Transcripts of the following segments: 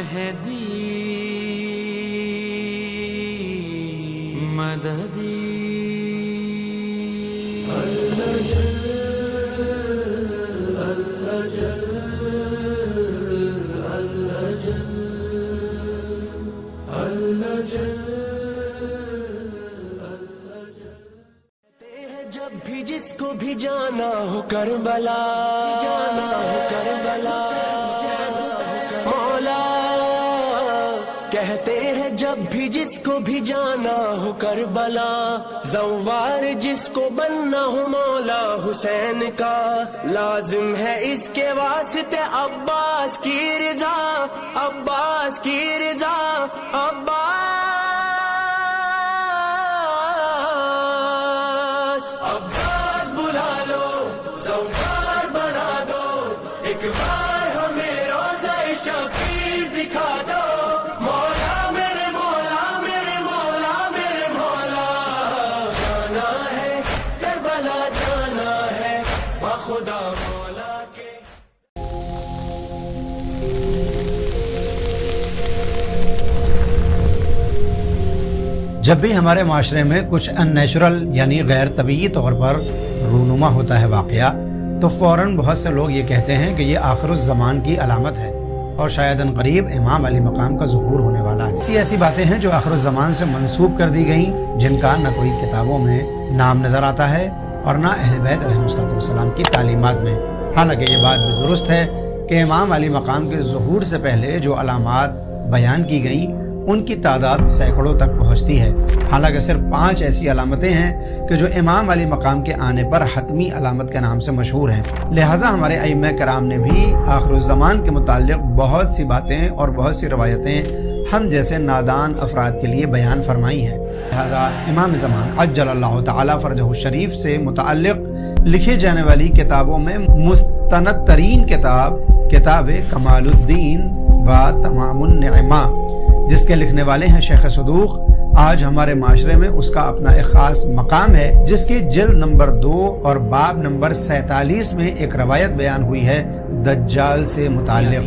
مہدی مددی جب بھی جس کو بھی جانا ہو کربلا، جانا ہو کربلا، مولا کہتے ہیں جب بھی جس کو بھی جانا ہو کربلا، زوار جس کو بننا ہو مولا حسین کا، لازم ہے اس کے واسطے عباس کی رضا، عباس کی رضا، عباس بلا لو، زوار بنا دو، ایک بار ہمیں روزہ شبیر دکھا دو، مولا میرے مولا میرے مولا میرے مولا، جانا ہے کربلا، جانا ہے بخدا مولا کے۔ جب بھی ہمارے معاشرے میں کچھ ان نیچرل یعنی غیر طبیعی طور پر رونما ہوتا ہے واقعہ، تو فوراً بہت سے لوگ یہ کہتے ہیں کہ یہ آخر الزمان کی علامت ہے اور شاید ان قریب امام علی مقام کا ظہور ہونے والا ہے۔ ایسی باتیں ہیں جو آخر الزمان سے منسوب کر دی گئیں، جن کا نہ کوئی کتابوں میں نام نظر آتا ہے اور نہ اہل بیت علیہ السلام کی تعلیمات میں۔ حالانکہ یہ بات بھی درست ہے کہ امام علی مقام کے ظہور سے پہلے جو علامات بیان کی گئیں ان کی تعداد سینکڑوں تک پہنچتی ہے۔ حالانکہ صرف 5 ایسی علامتیں ہیں کہ جو امام علی مقام کے آنے پر حتمی علامت کے نام سے مشہور ہیں۔ لہٰذا ہمارے ائمہ کرام نے بھی آخر الزمان کے متعلق بہت سی باتیں اور بہت سی روایتیں ہم جیسے نادان افراد کے لیے بیان فرمائی ہیں۔ لہٰذا امام زمان عجل اللہ تعالی فرجہ الشریف سے متعلق لکھی جانے والی کتابوں میں مستند ترین کتاب کمال الدین و تمام النعمہ، جس کے لکھنے والے ہیں شیخ صدوق، آج ہمارے معاشرے میں اس کا اپنا ایک خاص مقام ہے، جس کی جلد نمبر 2 اور باب نمبر 47 میں ایک روایت بیان ہوئی ہے دجال سے متعلق۔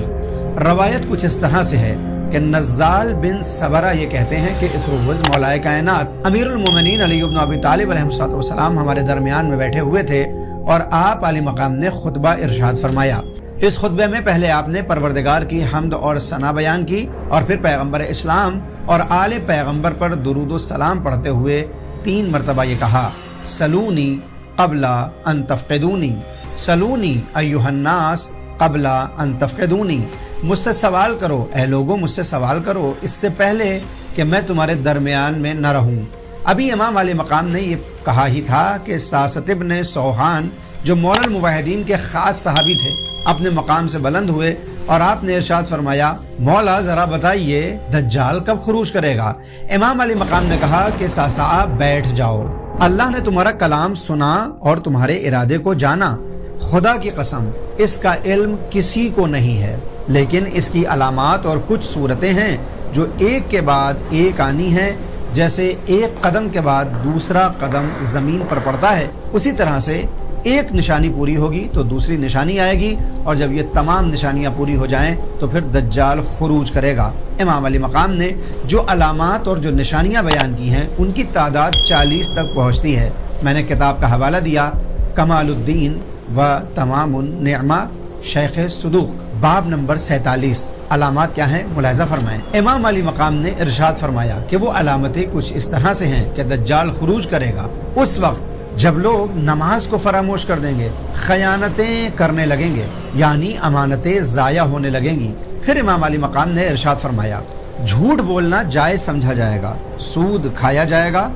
روایت کچھ اس طرح سے ہے کہ نزال بن صبرہ یہ کہتے ہیں کہ اتروز مولائے کائنات امیر المومنین علی بن ابی طالب علیہ السلام ہمارے درمیان میں بیٹھے ہوئے تھے اور آپ علی مقام نے خطبہ ارشاد فرمایا۔ اس خطبے میں پہلے آپ نے پروردگار کی حمد اور ثنا بیان کی اور پھر پیغمبر اسلام اور آل پیغمبر پر درود و سلام پڑھتے ہوئے 3 مرتبہ یہ کہا، سلونی قبل ان تفقدونی، سلونی ایھا الناس قبل ان تفقدونی، مجھ سے سوال کرو اے لوگوں، مجھ سے سوال کرو اس سے پہلے کہ میں تمہارے درمیان میں نہ رہوں۔ ابھی امام علی مقام نے یہ کہا ہی تھا کہ ساست ابن سوحان جو مولا الموحدین کے خاص صحابی تھے اپنے مقام سے بلند ہوئے اور آپ نے ارشاد فرمایا، مولا ذرا بتائیے دجال کب خروج کرے گا؟ امام علی مقام نے کہا کہ ساسا بیٹھ جاؤ، اللہ نے تمہارا کلام سنا اور تمہارے ارادے کو جانا، خدا کی قسم اس کا علم کسی کو نہیں ہے، لیکن اس کی علامات اور کچھ صورتیں ہیں جو ایک کے بعد ایک آنی ہیں، جیسے ایک قدم کے بعد دوسرا قدم زمین پر پڑتا ہے، اسی طرح سے ایک نشانی پوری ہوگی تو دوسری نشانی آئے گی، اور جب یہ تمام نشانیاں پوری ہو جائیں تو پھر دجال خروج کرے گا۔ امام علی مقام نے جو علامات اور جو نشانیاں بیان کی ہیں ان کی تعداد 40 تک پہنچتی ہے۔ میں نے کتاب کا حوالہ دیا کمال الدین و تمام النعمہ شیخ صدوق، باب نمبر 47۔ علامات کیا ہیں ملاحظہ فرمائیں۔ امام علی مقام نے ارشاد فرمایا کہ وہ علامتیں کچھ اس طرح سے ہیں کہ دجال خروج کرے گا اس وقت جب لوگ نماز کو فراموش کر دیں گے، خیانتیں کرنے لگیں گے، یعنی امانتیں ضائع ہونے لگیں گی۔ پھر امام علی مقام نے ارشاد فرمایا، جھوٹ بولنا جائز سمجھا جائے گا، سود کھایا جائے گا،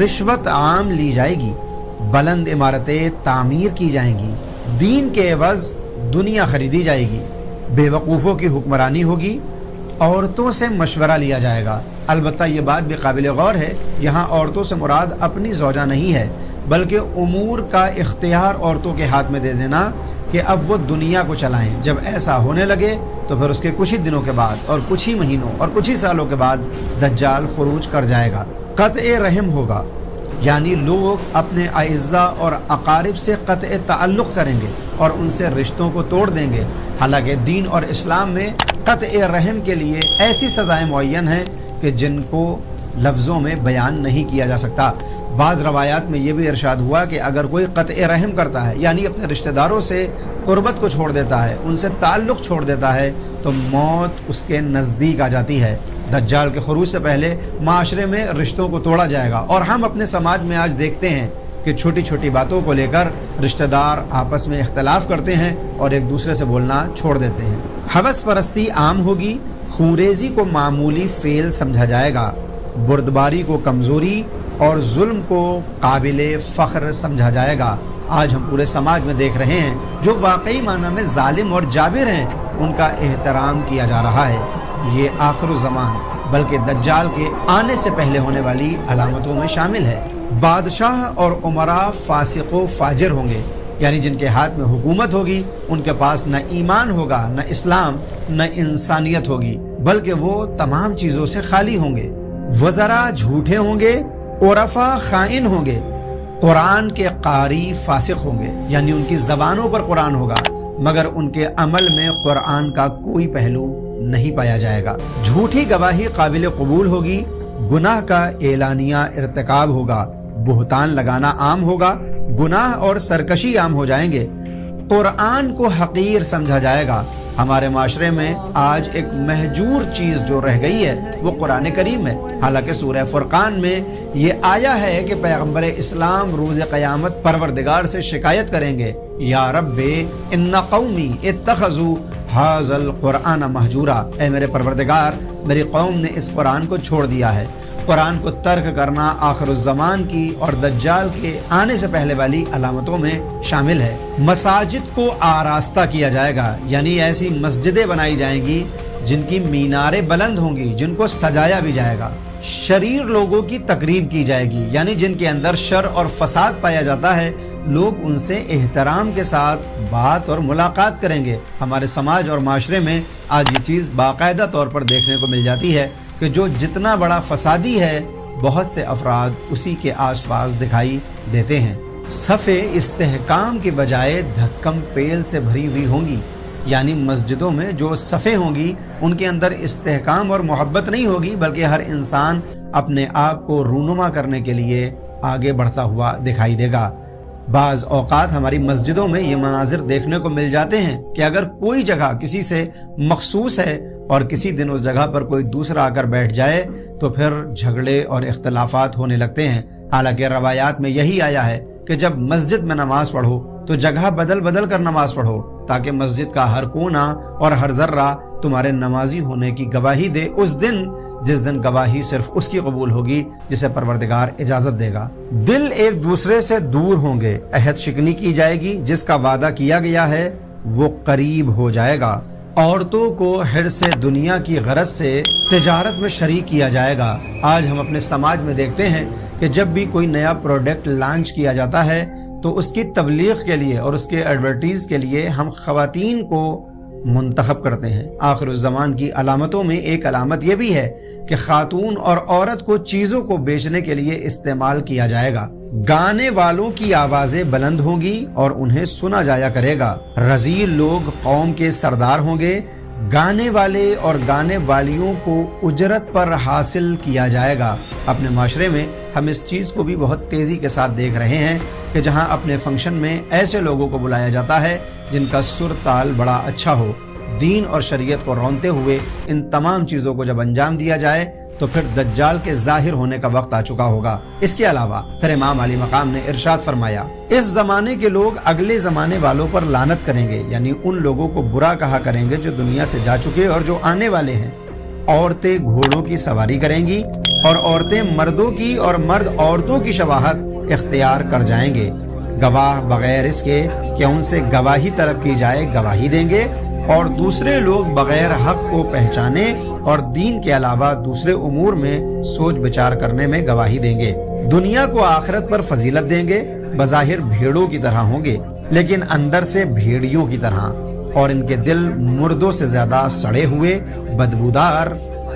رشوت عام لی جائے گی، بلند عمارتیں تعمیر کی جائیں گی، دین کے عوض دنیا خریدی جائے گی، بے وقوفوں کی حکمرانی ہوگی، عورتوں سے مشورہ لیا جائے گا۔ البتہ یہ بات بھی قابل غور ہے، یہاں عورتوں سے مراد اپنی زوجہ نہیں ہے، بلکہ امور کا اختیار عورتوں کے ہاتھ میں دے دینا کہ اب وہ دنیا کو چلائیں۔ جب ایسا ہونے لگے تو پھر اس کے کچھ ہی دنوں کے بعد اور کچھ ہی مہینوں اور کچھ ہی سالوں کے بعد دجال خروج کر جائے گا۔ قطع رحم ہوگا، यानी लोग अपने अइज़्ज़ा और अकारिब से क़त्अ ताल्लुक़ करेंगे और उनसे रिश्तों को तोड़ देंगे। हालांकि दीन और इस्लाम में क़त्अ रहम के लिए ऐसी सज़ाएँ मुअय्यन हैं कि जिनको लफ्ज़ों में बयान नहीं किया जा सकता। बाज़ रवायात में ये भी इरशाद हुआ कि अगर कोई क़त्अ रहम करता है, यानी अपने रिश्तेदारों से क़ुर्बत को छोड़ देता है, उनसे ताल्लुक़ छोड़ देता है, तो मौत उसके नज़दीक आ जाती है। दज्जाल के खुरूज से पहले माशरे में रिश्तों को तोड़ा जाएगा और हम अपने समाज में आज देखते हैं कि छोटी छोटी बातों को लेकर रिश्तेदार आपस में इख्तलाफ करते हैं और एक दूसरे से बोलना छोड़ देते हैं। हवस परस्ती आम होगी, खूरेजी को मामूली फेल समझा जाएगा, बुर्दबारी को कमजोरी और जुल्म को काबिले फ़ख्र समझा जाएगा। आज हम पूरे समाज में देख रहे हैं जो वाकई माना में जालिम और जाबिर हैं, उनका एहतराम किया जा रहा है। ये आखिर ज़मान बल्कि दज्जाल के आने से पहले होने वाली अलामतों में शामिल है। बादशाह और उमरा फासिक व फाजिर होंगे, यानी जिनके हाथ में हुकूमत होगी उनके पास न ईमान होगा, न इस्लाम, न इंसानियत होगी, बल्कि वो तमाम चीज़ों से खाली होंगे। वज़रा झूठे होंगे, उरफा खाइन होंगे, कुरान के कारी फासिक होंगे, यानी उनकी ज़बानों पर कुरान होगा मगर उनके अमल में कुरान का कोई पहलू नहीं पाया जाएगा। झूठी गवाही काबिल कबूल होगी, गुनाह का एलानिया इर्तिकाब होगा, बुहतान लगाना आम होगा, गुनाह और सरकशी आम हो जाएंगे, कुरान को हकीर समझा जाएगा। हमारे माशरे में आज एक महजूर चीज जो रह गई है वो कुरान करीम है। हालांकि सूरह फुरकान में ये आया है कि पैगंबर इस्लाम रोज़ क़यामत परवरदिगार से शिकायत करेंगे, या रब्बे इन्ना कौमी इत्तखज़ू हाज़ल कुरान महजूरा, ए मेरे परवरदिगार मेरी कौम ने इस कुरान को छोड़ दिया है। कुरान को तर्क करना आखिरुज़्ज़मान की और दज्जाल के आने से पहले वाली अलामतों में शामिल है। मसाजिद को आरास्ता किया जाएगा, यानी ऐसी मस्जिदें बनाई जाएंगी जिनकी मीनारें बुलंद होंगी, जिनको सजाया भी जाएगा। शरीर लोगों की तकरीब की जाएगी, यानी जिनके अंदर शर और फसाद पाया जाता है, लोग उनसे एहतराम के साथ बात और मुलाकात करेंगे। हमारे समाज और माशरे में आज ये चीज़ बाकायदा तौर पर देखने को मिल जाती है कि जो जितना बड़ा फसादी है बहुत से अफराद उसी के आसपास दिखाई देते हैं। सफ़े इस्तेहकाम के बजाय धक्कम पेल से भरी हुई होंगी, यानी मस्जिदों में जो सफ़े होंगी उनके अंदर इस्तेहकाम और मोहब्बत नहीं होगी, बल्कि हर इंसान अपने आप को रूनुमा करने के लिए आगे बढ़ता हुआ दिखाई देगा। बाज़ औक़ात हमारी मस्जिदों में ये मनाजिर देखने को मिल जाते हैं कि अगर कोई जगह किसी से मखसूस है और किसी दिन उस जगह पर कोई दूसरा आकर बैठ जाए तो फिर झगड़े और इख्तलाफात होने लगते हैं। हालांकि रवायात में यही आया है कि जब मस्जिद में नमाज पढ़ो तो जगह बदल बदल कर नमाज पढ़ो, ताकि मस्जिद का हर कोना और हर जर्रा तुम्हारे नमाजी होने की गवाही दे उस दिन जिस दिन गवाही सिर्फ उसकी कबूल होगी जिसे परवरदिगार इजाजत देगा। दिल एक दूसरे से दूर होंगे, अहद शिकनी की जाएगी, जिसका वादा किया गया है वो करीब हो जाएगा। औरतों को हिर्स दुनिया की गरज से तिजारत में शरीक किया जाएगा। आज हम अपने समाज में देखते हैं कि जब भी कोई नया प्रोडक्ट लॉन्च किया जाता है तो उसकी तबलीग के लिए और उसके एडवर्टीज के लिए हम खवातीन को मुंतखब करते हैं। आखिरुज़्ज़मान की अलामतों में एक अलामत यह भी है कि खातून और औरत को चीजों को बेचने के लिए इस्तेमाल किया जाएगा। गाने वालों की आवाजें बुलंद होंगी और उन्हें सुना जाया करेगा। रजील लोग कौम के सरदार होंगे। गाने वाले और गाने वालियों को उजरत पर हासिल किया जाएगा। अपने माशरे में हम इस चीज को भी बहुत तेजी के साथ देख रहे हैं कि जहां अपने फंक्शन में ऐसे लोगों को बुलाया जाता है जिनका सुर ताल बड़ा अच्छा हो। दीन और शरीयत को रौनते हुए इन तमाम चीजों को जब अंजाम दिया जाए तो फिर दज्जाल के जाहिर होने का वक्त आ चुका होगा। इसके अलावा फिर इमाम अली मकाम ने इरशाद फरमाया, इस जमाने के लोग अगले जमाने वालों पर लानत करेंगे, यानी उन लोगों को बुरा कहा करेंगे जो दुनिया से जा चुके और जो आने वाले हैं। औरतें घोड़ों की सवारी करेंगी और औरतें मर्दों की और मर्द औरतों की शवाहत इख्तियार कर जाएंगे। गवाह बगैर इसके कि उनसे गवाही तलब की जाए गवाही देंगे और दूसरे लोग बगैर हक को पहचाने और दीन के अलावा दूसरे उमूर में सोच विचार करने में गवाही देंगे। दुनिया को आखिरत पर फजीलत देंगे। बज़ाहिर भेड़ों की तरह होंगे लेकिन अंदर से भेड़ियों की तरह, और इनके दिल मुर्दों से ज्यादा सड़े हुए, बदबूदार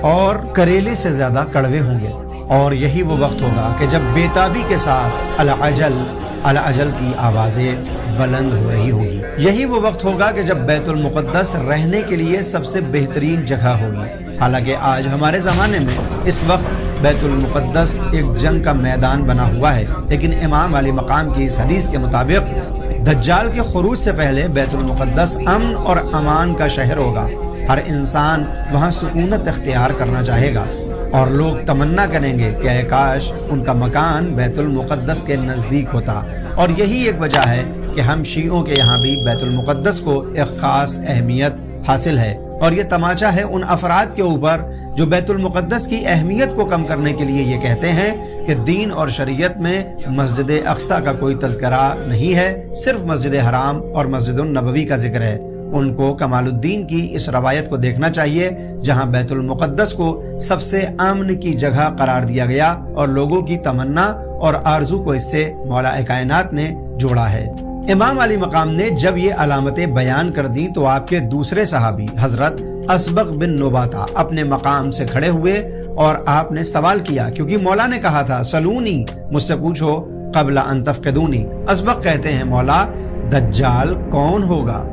और करेले से ज्यादा कड़वे होंगे। اور یہی وہ وقت ہوگا کہ جب بیتابی کے ساتھ العجل کی آوازیں بلند ہو رہی ہوگی. یہی وہ وقت ہوگا کہ جب بیت المقدس رہنے کے لیے سب سے بہترین جگہ ہوگی. حالانکہ آج ہمارے زمانے میں اس وقت بیت المقدس ایک جنگ کا میدان بنا ہوا ہے، لیکن امام علی مقام کی اس حدیث کے مطابق دجال کے خروج سے پہلے بیت المقدس امن اور امان کا شہر ہوگا. ہر انسان وہاں سکونت اختیار کرنا چاہے گا اور لوگ تمنا کریں گے کہ اے کاش ان کا مکان بیت المقدس کے نزدیک ہوتا. اور یہی ایک وجہ ہے کہ ہم شیعوں کے یہاں بھی بیت المقدس کو ایک خاص اہمیت حاصل ہے. اور یہ تماچا ہے ان افراد کے اوپر جو بیت المقدس کی اہمیت کو کم کرنے کے لیے یہ کہتے ہیں کہ دین اور شریعت میں مسجد اقصی کا کوئی تذکرہ نہیں ہے، صرف مسجد حرام اور مسجد النبوی کا ذکر ہے. ان کو کمال الدین کی اس روایت کو دیکھنا چاہیے جہاں بیت المقدس کو سب سے امن کی جگہ قرار دیا گیا اور لوگوں کی تمنا اور آرزو کو اس سے مولا کائنات نے جوڑا ہے. امام علی مقام نے جب یہ علامتیں بیان کر دی تو آپ کے دوسرے صحابی حضرت اسبغ بن نباتہ اپنے مقام سے کھڑے ہوئے اور آپ نے سوال کیا، کیونکہ مولا نے کہا تھا سلونی، مجھ سے پوچھو قبل ان تفقدونی. اسبغ کہتے ہیں مولا دجال کون ہوگا؟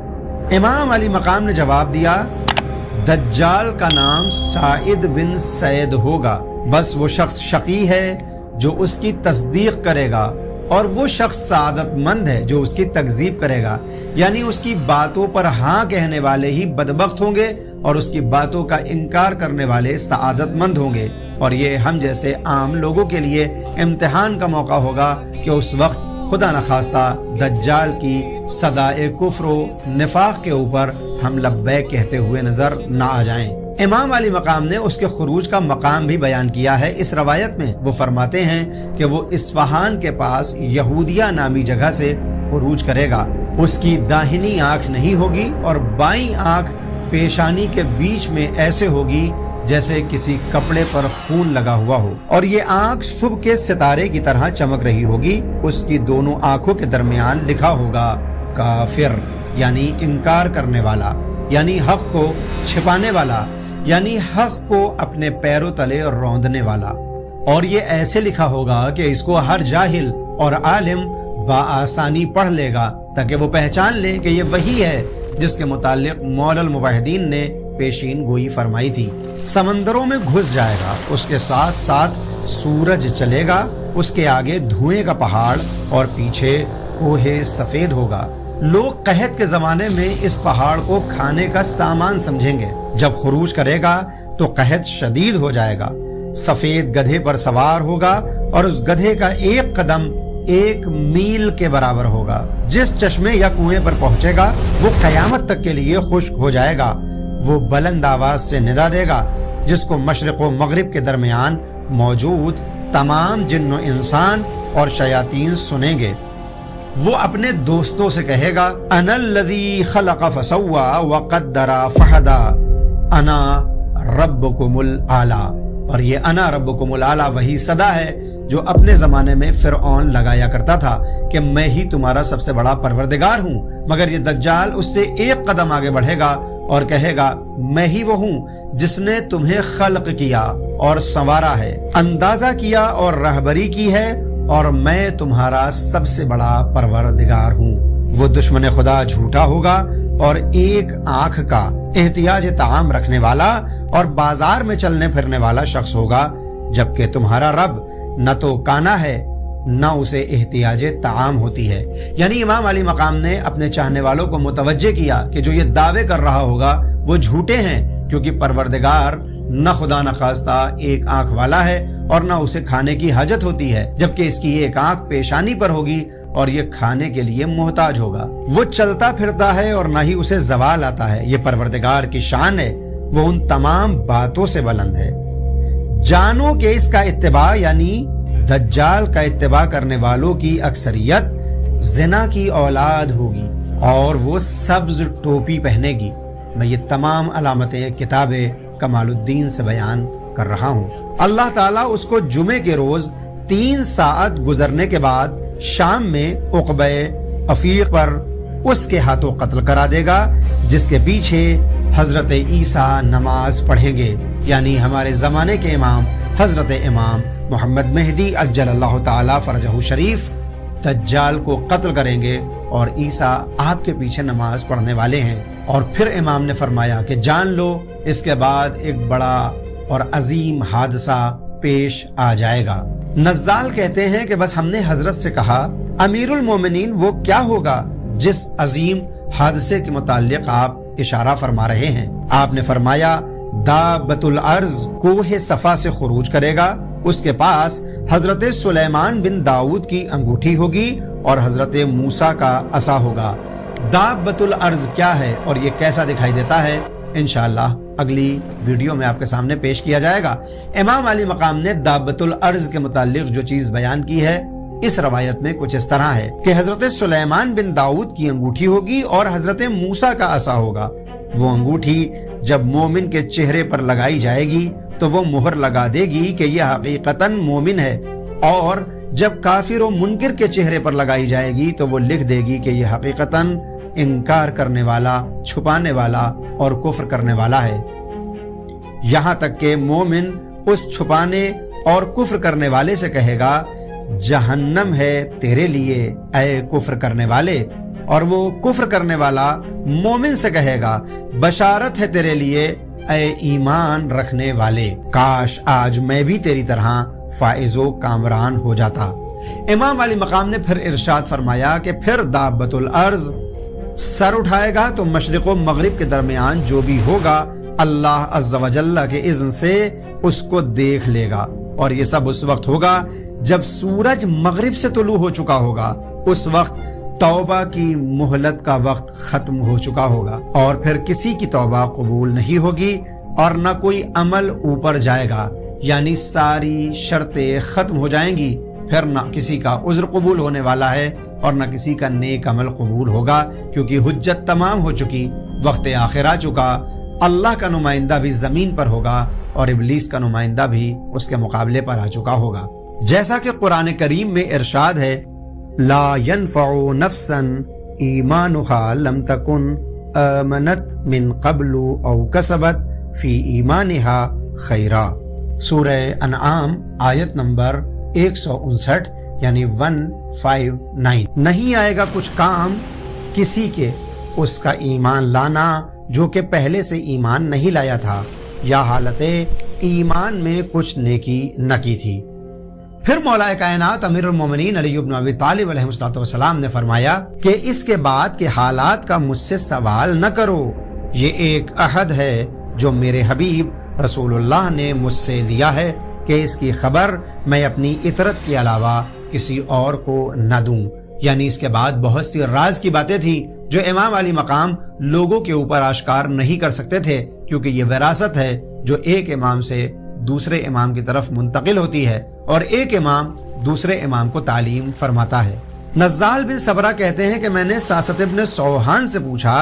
امام علی مقام نے جواب دیا دجال کا نام سعید بن سعید ہوگا. بس وہ شخص شقی ہے جو اس کی تصدیق کرے گا اور وہ شخص سعادت مند ہے جو اس کی تکذیب کرے گا. یعنی اس کی باتوں پر ہاں کہنے والے ہی بدبخت ہوں گے اور اس کی باتوں کا انکار کرنے والے سعادت مند ہوں گے. اور یہ ہم جیسے عام لوگوں کے لیے امتحان کا موقع ہوگا کہ اس وقت خدا نخواستہ دجال کی صدائے کفر و نفاق کے اوپر ہم لبیک کہتے ہوئے نظر نہ آ جائیں. امام علی مقام نے اس کے خروج کا مقام بھی بیان کیا ہے. اس روایت میں وہ فرماتے ہیں کہ وہ اصفہان کے پاس یہودیہ نامی جگہ سے خروج کرے گا. اس کی داہنی آنکھ نہیں ہوگی اور بائیں آنکھ پیشانی کے بیچ میں ایسے ہوگی جیسے کسی کپڑے پر خون لگا ہوا ہو، اور یہ آنکھ صبح کے ستارے کی طرح چمک رہی ہوگی. اس کی دونوں آنکھوں کے درمیان لکھا ہوگا کافر، یعنی انکار کرنے والا، یعنی حق کو چھپانے والا، یعنی حق کو اپنے پیروں تلے روندنے والا. اور یہ ایسے لکھا ہوگا کہ اس کو ہر جاہل اور عالم بآسانی پڑھ لے گا تاکہ وہ پہچان لے کہ یہ وہی ہے جس کے متعلق مولا الموحدین نے پیشین گوئی فرمائی تھی. سمندروں میں گھس جائے گا، اس کے ساتھ ساتھ سورج چلے گا، اس کے آگے دھوئیں کا پہاڑ اور پیچھے کوہ سفید ہوگا. لوگ قحط کے زمانے میں اس پہاڑ کو کھانے کا سامان سمجھیں گے. جب خروج کرے گا تو قحط شدید ہو جائے گا. سفید گدھے پر سوار ہوگا اور اس گدھے کا ایک قدم 1 میل کے برابر ہوگا. جس چشمے یا کنویں پر پہنچے گا وہ قیامت تک کے لیے خشک ہو جائے گا. وہ بلند آواز سے ندا دے گا جس کو مشرق و مغرب کے درمیان موجود تمام جن و انسان اور شیاطین سنیں گے. وہ اپنے دوستوں سے کہے گا انا الذی خلق فسوا وقدر فہدا انا ربکم الاعلی. اور یہ انا ربکم الاعلی وہی صدا ہے جو اپنے زمانے میں فرعون لگایا کرتا تھا کہ میں ہی تمہارا سب سے بڑا پروردگار ہوں. مگر یہ دجال اس سے 1 قدم آگے بڑھے گا اور کہے گا میں ہی وہ ہوں جس نے تمہیں خلق کیا اور سنوارا ہے، اندازہ کیا اور رہبری کی ہے، اور میں تمہارا سب سے بڑا پروردگار ہوں. وہ دشمن خدا جھوٹا ہوگا اور 1 آنکھ کا احتیاج طعام رکھنے والا اور بازار میں چلنے پھرنے والا شخص ہوگا، جبکہ تمہارا رب نہ تو کانا ہے نہ اسے احتیاج طعام ہوتی ہے. یعنی امام علی مقام نے اپنے چاہنے والوں کو متوجہ کیا کہ جو یہ دعوے کر رہا ہوگا وہ جھوٹے ہیں، کیونکہ پروردگار نہ خدا نخواستہ 1 آنکھ والا ہے اور نہ اسے کھانے کی حاجت ہوتی ہے، جبکہ اس کی 1 آنکھ پیشانی پر ہوگی اور یہ کھانے کے لیے محتاج ہوگا. وہ چلتا پھرتا ہے اور نہ ہی اسے زوال آتا ہے. یہ پروردگار کی شان ہے، وہ ان تمام باتوں سے بلند ہے. جانو کہ اس کا اتباع یعنی دجال کا اتباع کرنے والوں کی اکثریت زنا کی اولاد ہوگی اور وہ سبز ٹوپی پہنے گی. میں یہ تمام علامتیں کتاب کمال الدین سے بیان کر رہا ہوں. اللہ تعالیٰ اس کو جمعے کے روز 3 ساعت گزرنے کے بعد شام میں عقبہ عفیق پر اس کے ہاتھوں قتل کرا دے گا، جس کے پیچھے حضرت عیسیٰ نماز پڑھیں گے. یعنی ہمارے زمانے کے امام حضرت امام मोहम्मद मेहदी अज्जलल्लाहु ताला फरजहु शरीफ दज्जाल को कत्ल करेंगे और ईसा आपके पीछे नमाज पढ़ने वाले हैं। और फिर इमाम ने फरमाया कि जान लो इसके बाद एक बड़ा और अजीम हादसा पेश आ जाएगा। नज़्ज़ाल कहते हैं कि बस हमने हजरत से कहा अमीरुल मोमिनीन वो क्या होगा जिस अजीम हादसे के मुताल्लिक आप इशारा फरमा रहे हैं। आपने फरमाया दाबतुल अर्ज कोहे सफा से खुरूज करेगा, उसके पास हजरत सुलेमान बिन दाऊद की अंगूठी होगी और हजरत मूसा का असा होगा। दाबतुल अर्ज क्या है और ये कैसा दिखाई देता है, इंशाअल्लाह अगली वीडियो में आपके सामने पेश किया जाएगा। इमाम अली मकाम ने दाबतुल अर्ज के मुताल्लिक जो चीज बयान की है इस रवायत में कुछ इस तरह है कि हजरत सुलेमान बिन दाऊद की अंगूठी होगी और हजरत मूसा का असा होगा। वो अंगूठी जब मोमिन के चेहरे पर लगाई जाएगी तो वो मुहर लगा देगी कि यह हकीकतन मोमिन है, और जब काफिर और मुनकिर के चेहरे पर लगाई जाएगी तो वो लिख देगी कि यह हकीकतन इनकार करने वाला, छुपाने वाला और कुफ्र करने वाला है। यहाँ तक कि मोमिन उस छुपाने और कुफ्र करने वाले से कहेगा जहन्नम है तेरे लिए ऐ कुफ्र करने वाले, और वो कुफ्र करने वाला मोमिन से कहेगा बशारत है तेरे लिए ऐ ईमान रखने वाले, काश आज मैं भी तेरी तरह फाइजो कामरान हो जाता। इमाम अली मकाम ने फिर इरशाद फरमाया कि फिर दाबतुल अर्ज सर उठाएगा तो मशरिक व मगरिब के दरमियान जो भी होगा अल्लाह अज़्ज़ा व जल्ला के इज़्न से उसको देख लेगा, और ये सब उस वक्त होगा जब सूरज मगरिब से तुलू हो चुका होगा। उस वक्त तौबा की मोहलत का वक्त खत्म हो चुका होगा और फिर किसी की तौबा कबूल नहीं होगी और न कोई अमल ऊपर जाएगा, यानी सारी शर्तें खत्म हो जाएंगी। फिर न किसी का उज्र कबूल होने वाला है और न किसी का नेक अमल कबूल होगा, क्योंकि हुज्जत तमाम हो चुकी, वक्त आखिर आ चुका। अल्लाह का नुमाइंदा भी जमीन पर होगा और इब्लीस का नुमाइंदा भी उसके मुकाबले पर आ चुका होगा। जैसा कि कुरान करीम में इरशाद है ला यनफ़उ नफ्सन ईमानुहा लम तकुन आमनत मिन क़ब्लु औ कसबत फी ईमानिहा खैरा। सूरह अनआम आयत नंबर 159 यानी 159। नहीं आएगा कुछ काम किसी के उसका ईमान लाना जो कि पहले से ईमान नहीं लाया था या हालते ईमान में कुछ नेकी न की थी। फिर मौलाए कायनात अमीरुल मोमिनीन अली इब्न अबी तालिब अलैहिस्सलाम ने फरमाया कि इसके बाद के हालात का मुझसे सवाल न करो, ये एक अहद है जो मेरे हबीब रसूलुल्लाह ने मुझसे लिया है कि इसकी खबर मैं अपनी इतरत के अलावा किसी और को न दूं। यानी इसके बाद बहुत सी राज की बातें थी जो इमाम अली मकाम लोगों के ऊपर आश्कार नहीं कर सकते थे, क्योंकि ये विरासत है जो एक इमाम से दूसरे इमाम की तरफ मुंतकिल होती है और एक इमाम दूसरे इमाम को तालीम फरमाता है। नज़्ज़ाल बिन सबरा कहते हैं कि मैंने सासत इब्न सौहान से पूछा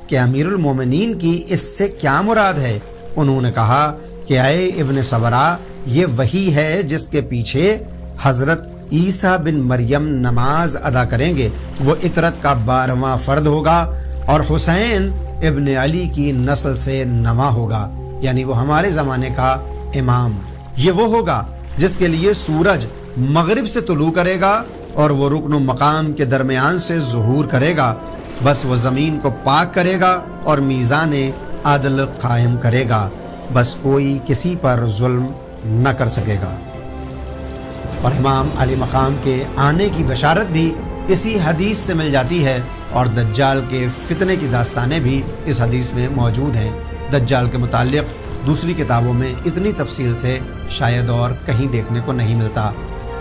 कि अमीरुल मोमिनीन की इससे क्या मुराद है। उन्होंने कहा कि आए इब्न सबरा, ये वही है जिसके पीछे हजरत ईसा बिन मरियम नमाज अदा करेंगे। वो इतरत का 12वां फर्द होगा और हुसैन इब्न अली की नस्ल से नमा होगा, यानी वो हमारे जमाने का इमाम। ये वो होगा जिसके लिए सूरज मगरिब से तुलू करेगा और वो रुकन मकाम के दरमियान से ज़ुहूर करेगा। बस वो ज़मीन को पाक करेगा और मीज़ान आदल कायम करेगा, बस कोई किसी पर जुल्म न कर सकेगा। और इमाम अली मकाम के आने की बशारत भी इसी हदीस से मिल जाती है और दज्जाल के फितने की दास्तानें भी इस हदीस में मौजूद हैं। दज्जाल के मुताल्लिक़ दूसरी किताबों में इतनी तफसील से शायद और कहीं देखने को नहीं मिलता।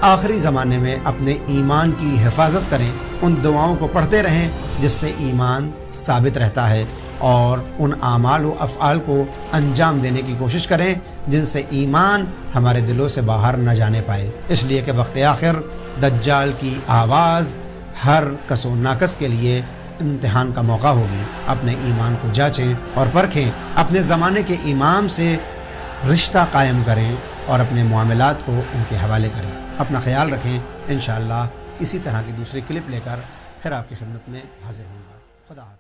आखिरी ज़माने में अपने ईमान की हिफाजत करें, उन दुआओं को पढ़ते रहें जिससे ईमान साबित रहता है, और उन आमाल व अफ़आल को अंजाम देने की कोशिश करें जिनसे ईमान हमारे दिलों से बाहर न जाने पाए। इसलिए कि वक्त आखिर दज्जाल की आवाज़ हर कस व नाकस के लिए इम्तिहान का मौका होगी। अपने ईमान को जांचें और परखें, अपने ज़माने के इमाम से रिश्ता कायम करें और अपने मामलात को उनके हवाले करें। अपना ख्याल रखें। इंशाअल्लाह इसी तरह की दूसरी क्लिप लेकर फिर आपकी खिदमत में हाजिर होगा। खुदा हाफ़िज़।